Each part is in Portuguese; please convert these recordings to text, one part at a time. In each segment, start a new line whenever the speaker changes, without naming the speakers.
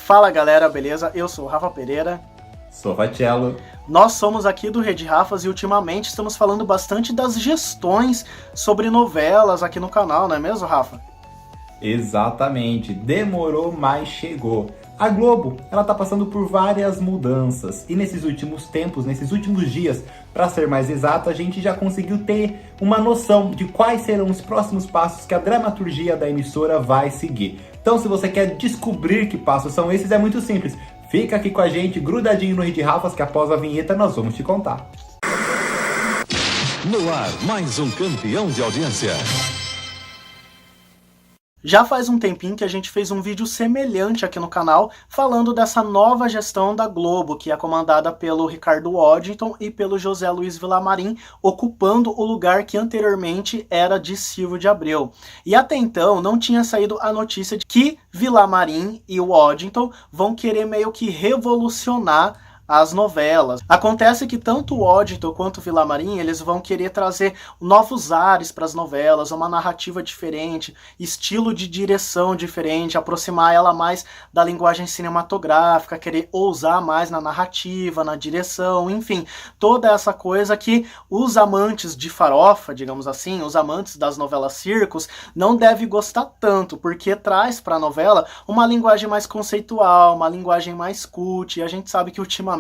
Fala galera, beleza? Eu sou o Rafa Pereira.
Sou Vatiello.
Nós somos aqui do Rede Rafas e ultimamente estamos falando bastante das gestões sobre novelas aqui no canal, não é mesmo, Rafa?
Exatamente, demorou, mas chegou. A Globo, ela tá passando por várias mudanças e nesses últimos tempos, nesses últimos dias, para ser mais exato, a gente já conseguiu ter uma noção de quais serão os próximos passos que a dramaturgia da emissora vai seguir. Então, se você quer descobrir que passos são esses, é muito simples. Fica aqui com a gente, grudadinho no Rede Rafas, que após a vinheta nós vamos te contar.
No ar, mais um campeão de audiência.
Já faz um tempinho que a gente fez um vídeo semelhante aqui no canal, falando dessa nova gestão da Globo, que é comandada pelo Ricardo Waddington e pelo José Luiz Villamarim, ocupando o lugar que anteriormente era de Silvio de Abreu. E até então não tinha saído a notícia de que Villamarim e o Waddington vão querer meio que revolucionar as novelas. Acontece que tanto o Waddington quanto o Villamarim, eles vão querer trazer novos ares para as novelas, uma narrativa diferente, estilo de direção diferente, aproximar ela mais da linguagem cinematográfica, querer ousar mais na narrativa, na direção, enfim, toda essa coisa que os amantes de farofa, digamos assim, os amantes das novelas circos, não devem gostar tanto, porque traz para a novela uma linguagem mais conceitual, uma linguagem mais cult, e a gente sabe que ultimamente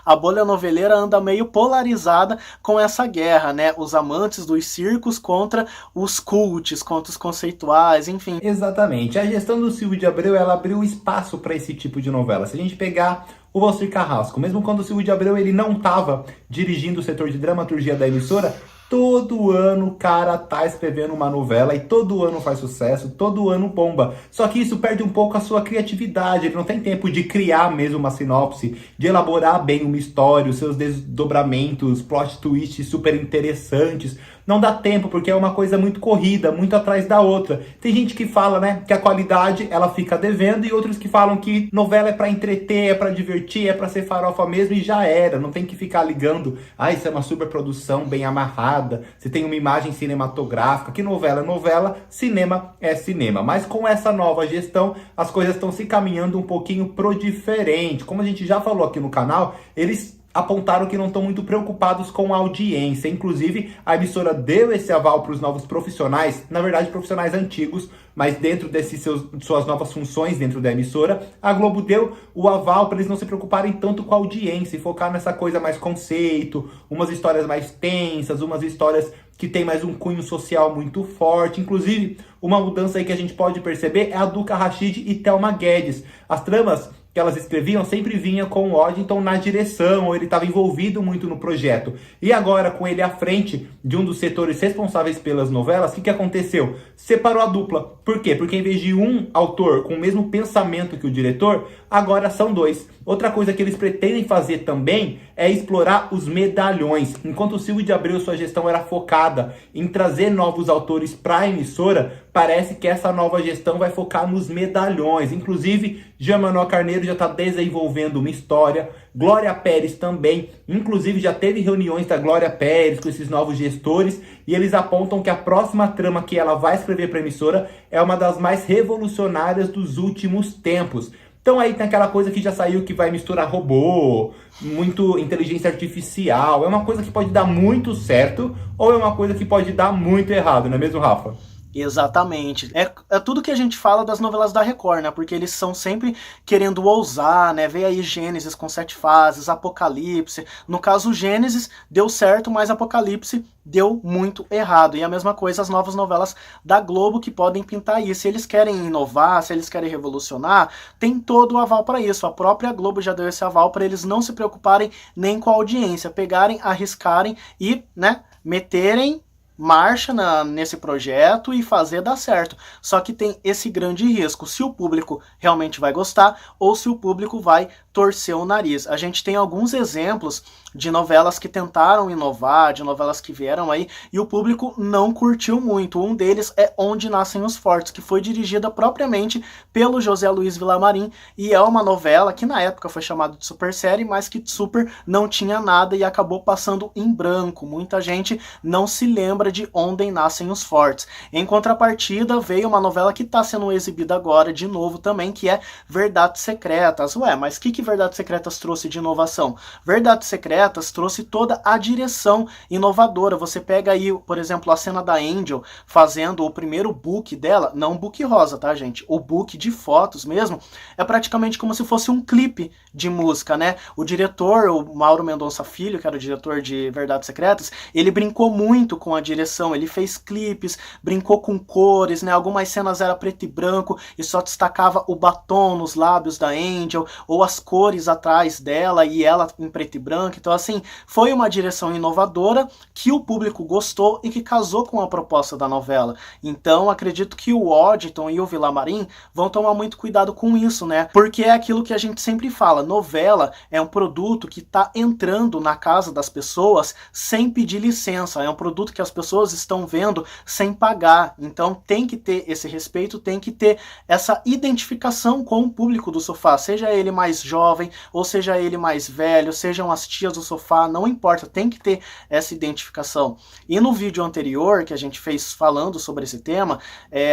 a bolha noveleira anda meio polarizada com essa guerra, né? Os amantes dos circos contra os cults, contra os conceituais, enfim.
Exatamente. A gestão do Silvio de Abreu, ela abriu espaço para esse tipo de novela. Se a gente pegar o Valcir Carrasco, mesmo quando o Silvio de Abreu ele não estava dirigindo o setor de dramaturgia da emissora, todo ano o cara tá escrevendo uma novela e todo ano faz sucesso, todo ano bomba. Só que isso perde um pouco a sua criatividade, ele não tem tempo de criar mesmo uma sinopse, de elaborar bem uma história, os seus desdobramentos, plot twists super interessantes. Não dá tempo, porque é uma coisa muito corrida, muito atrás da outra. Tem gente que fala, né, que a qualidade ela fica devendo e outros que falam que novela é pra entreter, é pra divertir, é pra ser farofa mesmo e já era. Não tem que ficar ligando, isso é uma superprodução bem amarrada, se tem uma imagem cinematográfica, que novela é novela, cinema é cinema. Mas com essa nova gestão, as coisas estão se caminhando um pouquinho pro diferente. Como a gente já falou aqui no canal, eles apontaram que não estão muito preocupados com a audiência. Inclusive, a emissora deu esse aval para os novos profissionais, na verdade profissionais antigos, mas dentro desses suas novas funções dentro da emissora, a Globo deu o aval para eles não se preocuparem tanto com a audiência e focar nessa coisa mais conceito, umas histórias mais tensas, umas histórias que tem mais um cunho social muito forte. Inclusive, uma mudança aí que a gente pode perceber é a Duca Rachid e Thelma Guedes. As tramas que elas escreviam sempre vinha com o Waddington na direção, ou ele estava envolvido muito no projeto. E agora, com ele à frente de um dos setores responsáveis pelas novelas, o que aconteceu? Separou a dupla. Por quê? Porque em vez de um autor com o mesmo pensamento que o diretor, agora são dois. Outra coisa que eles pretendem fazer também é explorar os medalhões. Enquanto o Silvio de Abreu, sua gestão era focada em trazer novos autores para a emissora, parece que essa nova gestão vai focar nos medalhões. Inclusive, Jean Manoel Carneiro já está desenvolvendo uma história, Glória Pérez também, inclusive já teve reuniões da Glória Pérez com esses novos gestores e eles apontam que a próxima trama que ela vai escrever para a emissora é uma das mais revolucionárias dos últimos tempos. Então aí tem aquela coisa que já saiu que vai misturar robô, muito inteligência artificial, é uma coisa que pode dar muito certo ou é uma coisa que pode dar muito errado, não é mesmo, Rafa?
Exatamente. É tudo que a gente fala das novelas da Record, né? Porque eles são sempre querendo ousar, né? Vê aí Gênesis com 7 fases, Apocalipse. No caso, Gênesis deu certo, mas Apocalipse deu muito errado. E a mesma coisa as novas novelas da Globo que podem pintar isso. Se eles querem inovar, se eles querem revolucionar, tem todo o aval para isso. A própria Globo já deu esse aval para eles não se preocuparem nem com a audiência, pegarem, arriscarem e, né, meterem marcha nesse projeto e fazer dar certo. Só que tem esse grande risco, se o público realmente vai gostar ou se o público vai torcer o nariz. A gente tem alguns exemplos de novelas que tentaram inovar, de novelas que vieram aí e o público não curtiu muito. Um deles é Onde Nascem os Fortes, que foi dirigida propriamente pelo José Luiz Villamarim e é uma novela que na época foi chamada de super série, mas que super não tinha nada e acabou passando em branco. Muita gente não se lembra emissora de Ontem Nascem os Fortes. Em contrapartida, veio uma novela que está sendo exibida agora de novo também, que é Verdades Secretas. Ué, mas o que Verdades Secretas trouxe de inovação? Verdades Secretas trouxe toda a direção inovadora. Você pega aí, por exemplo, a cena da Angel fazendo o primeiro book dela, não o book rosa, tá, gente? O book de fotos mesmo, é praticamente como se fosse um clipe de música, né? O diretor, o Mauro Mendonça Filho, que era o diretor de Verdades Secretas, ele brincou muito com a direção, ele fez clipes, brincou com cores, né? Algumas cenas era preto e branco e só destacava o batom nos lábios da Angel, ou as cores atrás dela e ela em preto e branco. Então, assim, foi uma direção inovadora que o público gostou e que casou com a proposta da novela. Então, acredito que o Washington e o Villamarim vão tomar muito cuidado com isso, né? Porque é aquilo que a gente sempre fala, novela é um produto que está entrando na casa das pessoas sem pedir licença, é um produto que as pessoas estão vendo sem pagar. Então, tem que ter esse respeito, tem que ter essa identificação com o público do sofá, seja ele mais jovem, ou seja ele mais velho, sejam as tias do sofá, não importa, tem que ter essa identificação. E no vídeo anterior que a gente fez falando sobre esse tema,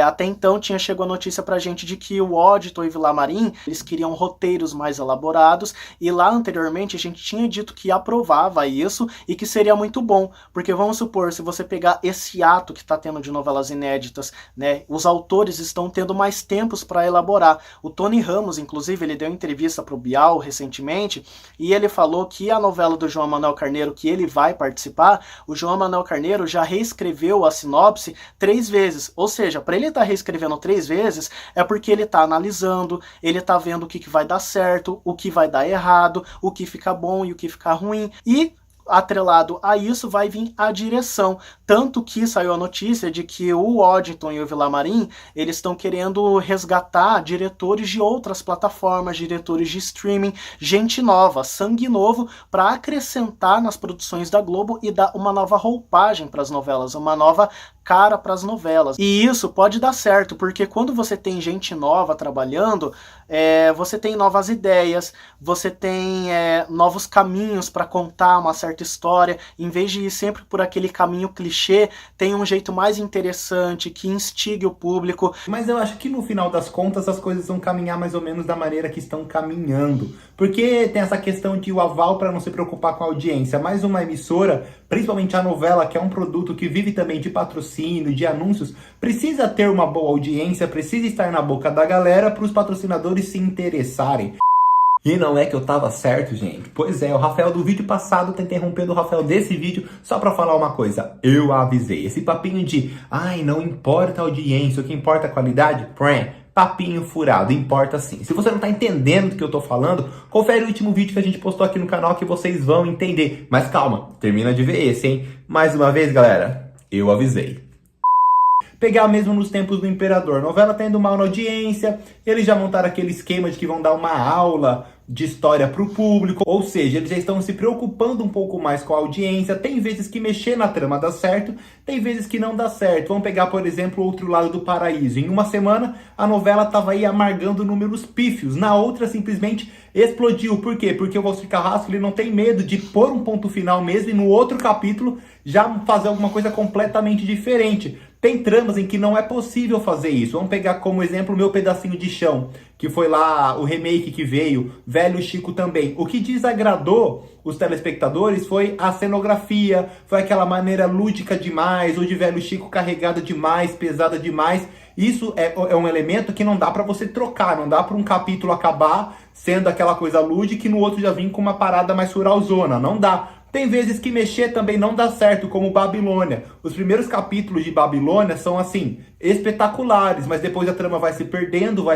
até então chegou a notícia pra gente de que o Washington e Villamarim, eles queriam roteiros mais elaborados, e lá anteriormente a gente tinha dito que aprovava isso e que seria muito bom, porque vamos supor, se você pegar esse ato que tá tendo de novelas inéditas, né, os autores estão tendo mais tempos para elaborar. O Tony Ramos, inclusive, ele deu entrevista pro Bial recentemente, e ele falou que a novela do João Manuel Carneiro, que ele vai participar, o João Manuel Carneiro já reescreveu a sinopse 3 vezes, ou seja, para ele estar reescrevendo 3 vezes, é porque ele está analisando, ele está vendo o que vai dar certo, o que vai dar errado, o que fica bom e o que fica ruim, e atrelado a isso vai vir a direção, tanto que saiu a notícia de que o Washington e o Villamarim, eles estão querendo resgatar diretores de outras plataformas, diretores de streaming, gente nova, sangue novo, para acrescentar nas produções da Globo e dar uma nova roupagem para as novelas, uma nova cara para as novelas. E isso pode dar certo, porque quando você tem gente nova trabalhando, você tem novas ideias, você tem novos caminhos para contar uma certa história, em vez de ir sempre por aquele caminho clichê, tem um jeito mais interessante, que instigue o público.
Mas eu acho que no final das contas as coisas vão caminhar mais ou menos da maneira que estão caminhando. Porque tem essa questão de o aval para não se preocupar com a audiência. Mais uma emissora, principalmente a novela, que é um produto que vive também de patrocínio, de anúncios, precisa ter uma boa audiência, precisa estar na boca da galera para os patrocinadores se interessarem. E não é que eu tava certo, gente? Pois é, o Rafael do vídeo passado tá interrompendo o Rafael desse vídeo só pra falar uma coisa. Eu avisei. Esse papinho de, ai, não importa a audiência, o que importa é a qualidade, papinho furado, importa sim. Se você não tá entendendo do que eu tô falando, confere o último vídeo que a gente postou aqui no canal que vocês vão entender. Mas calma, termina de ver esse, hein? Mais uma vez, galera, eu avisei. Pegar mesmo nos tempos do Imperador, novela tendo mal na audiência, eles já montaram aquele esquema de que vão dar uma aula de história para o público, ou seja, eles já estão se preocupando um pouco mais com a audiência. Tem vezes que mexer na trama dá certo, tem vezes que não dá certo. Vamos pegar, por exemplo, o Outro Lado do Paraíso. Em uma semana, a novela estava aí amargando números pífios, na outra simplesmente explodiu. Por quê? Porque o Valcir Carrasco ele não tem medo de pôr um ponto final mesmo e no outro capítulo já fazer alguma coisa completamente diferente. Tem tramas em que não é possível fazer isso. Vamos pegar como exemplo o Meu Pedacinho de Chão, que foi lá o remake que veio, Velho Chico também. O que desagradou os telespectadores foi a cenografia, foi aquela maneira lúdica demais, ou de Velho Chico carregada demais, pesada demais. Isso é um elemento que não dá pra você trocar, não dá pra um capítulo acabar sendo aquela coisa lúdica e no outro já vir com uma parada mais ruralzona, não dá. Tem vezes que mexer também não dá certo, como Babilônia. Os primeiros capítulos de Babilônia são, assim, espetaculares, mas depois a trama vai se perdendo,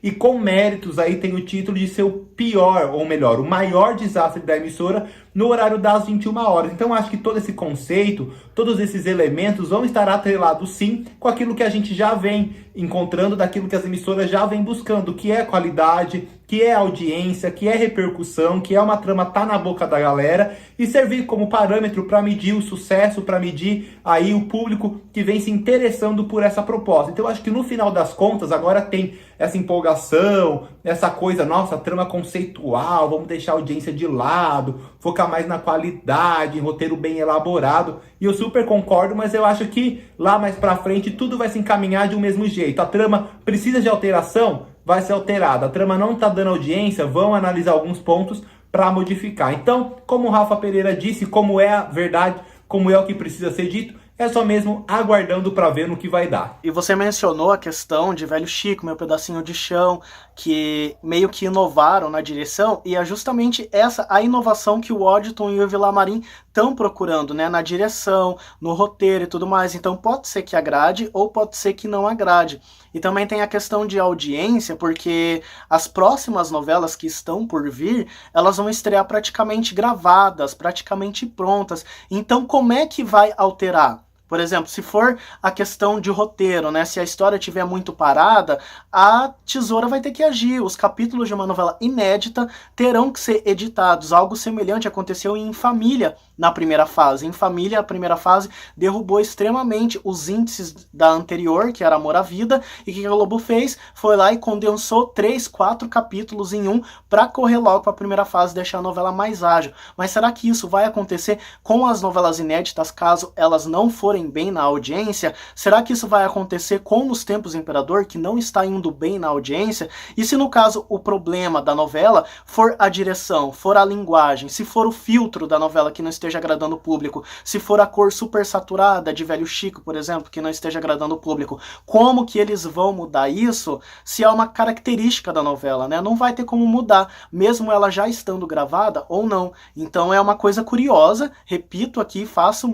e com méritos aí tem o título de ser o pior, ou melhor, o maior desastre da emissora no horário das 21 horas. Então acho que todo esse conceito, todos esses elementos vão estar atrelados sim com aquilo que a gente já vem encontrando, daquilo que as emissoras já vêm buscando, que é qualidade, que é audiência, que é repercussão, que é uma trama tá na boca da galera e servir como parâmetro para medir o sucesso, para medir aí o público que vem se interessando por essa proposta. Então eu acho que no final das contas agora tem essa empolgação, essa coisa, nossa, trama conceitual, vamos deixar a audiência de lado, focar mais na qualidade, roteiro bem elaborado. E eu super concordo, mas eu acho que lá mais pra frente tudo vai se encaminhar de um mesmo jeito. A trama precisa de alteração? Vai ser alterada. A trama não tá dando audiência, vão analisar alguns pontos para modificar. Então, como o Rafa Pereira disse, como é a verdade, como é o que precisa ser dito, é só mesmo aguardando para ver no que vai dar.
E você mencionou a questão de Velho Chico, Meu Pedacinho de Chão, que meio que inovaram na direção, e é justamente essa a inovação que o Waddington e o Villamarim estão procurando, né, na direção, no roteiro e tudo mais. Então pode ser que agrade ou pode ser que não agrade. E também tem a questão de audiência, porque as próximas novelas que estão por vir, elas vão estrear praticamente gravadas, praticamente prontas. Então como é que vai alterar? Por exemplo, se for a questão de roteiro, né? Se a história estiver muito parada, a Tesoura vai ter que agir. Os capítulos de uma novela inédita terão que ser editados. Algo semelhante aconteceu em Família na primeira fase. Em Família, a primeira fase derrubou extremamente os índices da anterior, que era Amor à Vida, e o que a Globo fez? Foi lá e condensou 3, 4 capítulos em um para correr logo para a primeira fase e deixar a novela mais ágil. Mas será que isso vai acontecer com as novelas inéditas, caso elas não forem bem na audiência? Será que isso vai acontecer com Nos Tempos do Imperador, que não está indo bem na audiência? E se no caso o problema da novela for a direção, for a linguagem, se for o filtro da novela que não esteja agradando o público, se for a cor super saturada de Velho Chico, por exemplo, que não esteja agradando o público, como que eles vão mudar isso se é uma característica da novela, né? Não vai ter como mudar, mesmo ela já estando gravada ou não. Então é uma coisa curiosa, repito aqui, faço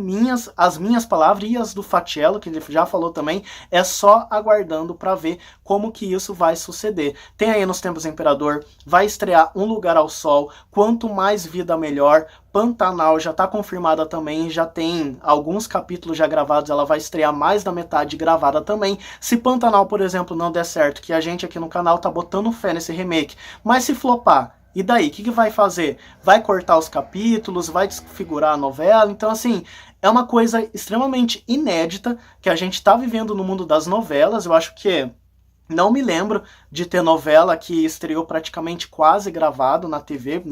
as minhas palavras e as do Fatiello, que ele já falou também, é só aguardando para ver como que isso vai suceder. Tem aí Nos Tempos do Imperador, vai estrear Um Lugar ao Sol, Quanto Mais Vida Melhor, Pantanal já está confirmada também, já tem alguns capítulos já gravados, ela vai estrear mais da metade gravada também. Se Pantanal, por exemplo, não der certo, que a gente aqui no canal tá botando fé nesse remake, mas se flopar, e daí? O que vai fazer? Vai cortar os capítulos? Vai desfigurar a novela? Então, assim, é uma coisa extremamente inédita que a gente está vivendo no mundo das novelas. Eu acho que não me lembro de ter novela que estreou praticamente quase gravado na TV,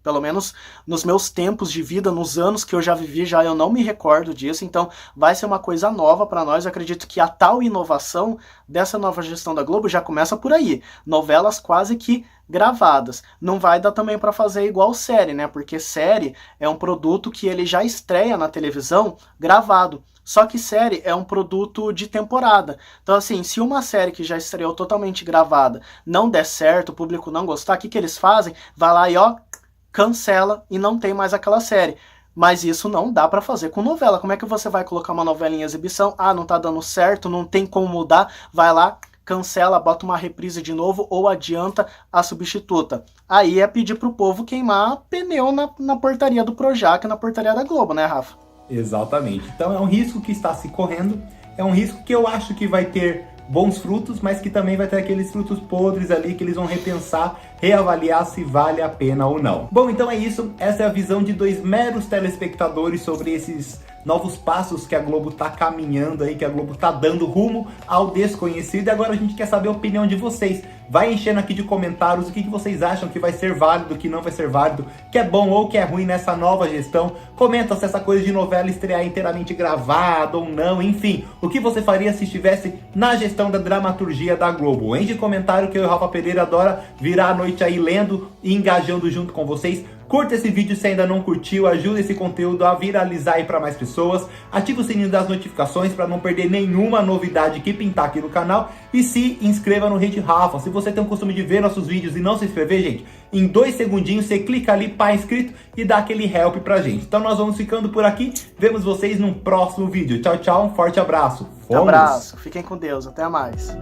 pelo menos nos meus tempos de vida, nos anos que eu já vivi, já eu não me recordo disso. Então vai ser uma coisa nova para nós. Eu acredito que a tal inovação dessa nova gestão da Globo já começa por aí. Novelas quase que gravadas. Não vai dar também para fazer igual série, né? Porque série é um produto que ele já estreia na televisão gravado. Só que série é um produto de temporada. Então, assim, se uma série que já estreou totalmente gravada não der certo, o público não gostar, o que eles fazem? Vai lá e cancela e não tem mais aquela série. Mas isso não dá pra fazer com novela. Como é que você vai colocar uma novela em exibição? Ah, não tá dando certo, não tem como mudar. Vai lá, cancela, bota uma reprise de novo ou adianta a substituta. Aí é pedir pro povo queimar pneu na portaria do Projac, na portaria da Globo, né, Rafa?
Exatamente. Então é um risco que está se correndo, é um risco que eu acho que vai ter bons frutos, mas que também vai ter aqueles frutos podres ali que eles vão repensar, reavaliar se vale a pena ou não. Bom, então é isso. Essa é a visão de 2 meros telespectadores sobre esses novos passos que a Globo tá caminhando aí, que a Globo tá dando rumo ao desconhecido. E agora a gente quer saber a opinião de vocês. Vai enchendo aqui de comentários o que vocês acham que vai ser válido, que não vai ser válido, que é bom ou que é ruim nessa nova gestão. Comenta se essa coisa de novela estrear inteiramente gravada ou não, enfim. O que você faria se estivesse na gestão da dramaturgia da Globo? Enche comentário que eu e o Rafa Pereira adora virar a noite aí lendo e engajando junto com vocês. Curta esse vídeo se ainda não curtiu, ajuda esse conteúdo a viralizar aí para mais pessoas. Ativa o sininho das notificações para não perder nenhuma novidade que pintar aqui no canal. E se inscreva no Rede Rafa. Se você tem o costume de ver nossos vídeos e não se inscrever, gente, em 2 segundinhos você clica ali para inscrito e dá aquele help pra gente. Então nós vamos ficando por aqui. Vemos vocês num próximo vídeo. Tchau, tchau. Um forte abraço.
Fomos. Abraço. Fiquem com Deus. Até mais.